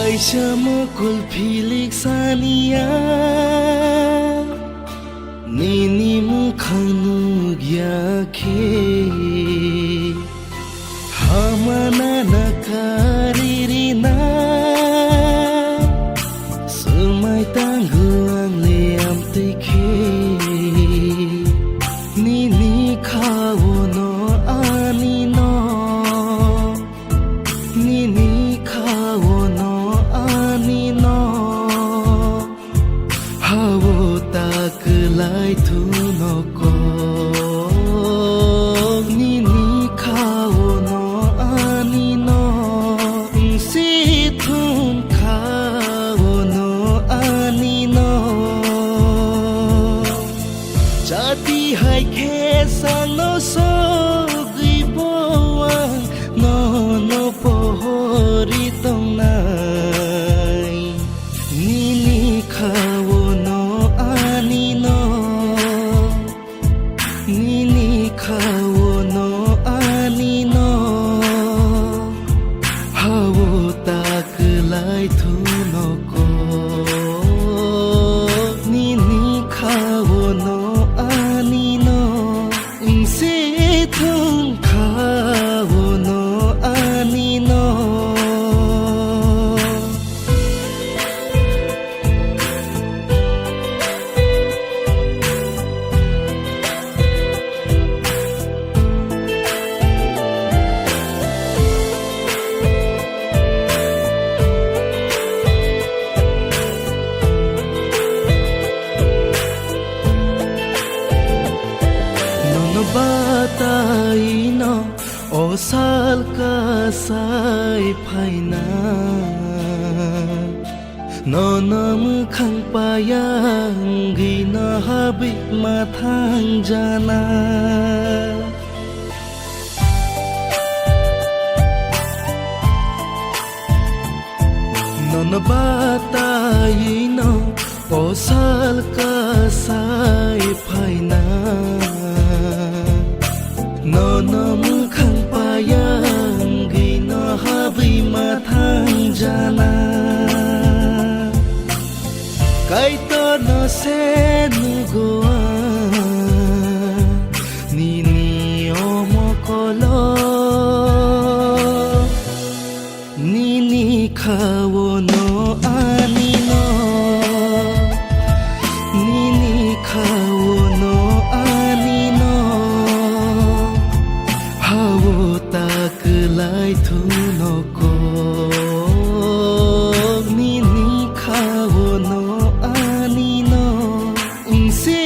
Sama kulfilik sania Nini mukhanu gyake Hamana nakaririna Sumai tangguang liam tike Nini kawono anino Nini kawono hawo taklai thunoko nini khawono anino si thun khawono anino jati hai khe sano so giboang no no pohori tongnai nini khawono anino nini khawono anino hawo taklai thunoko nini khawono anino se thun khawono anino bataino o sal ka sai phaina nonam khang payang gina habit mathang jana non bataino o sal ka sai phaina nonam khang payang gina habi mathang jana kaito no se nugoa nini omokolo nini khawono anino nini khawono anino hawo taklai thunoko nini khawono anino se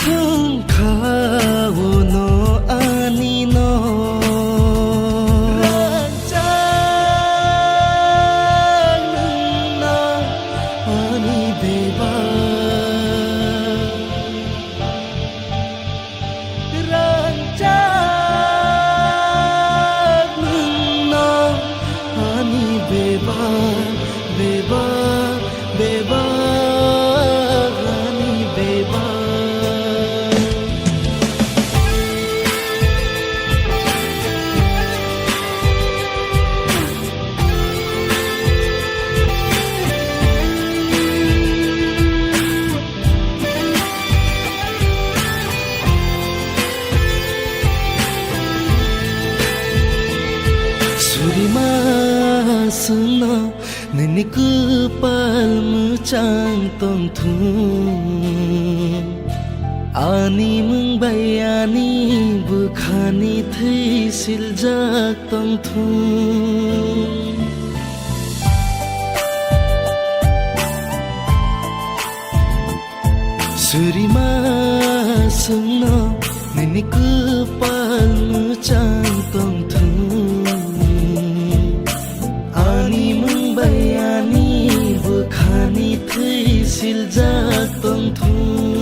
thun khawono anino ranjana ani beba beba beba rani beba surima sunno nini kupal mucang tong thun ani mung bayani bukhani thei siljak tong thun surima sunno nini kupal mucang tong thun ani mung bayani bukhani thei siljak tong thun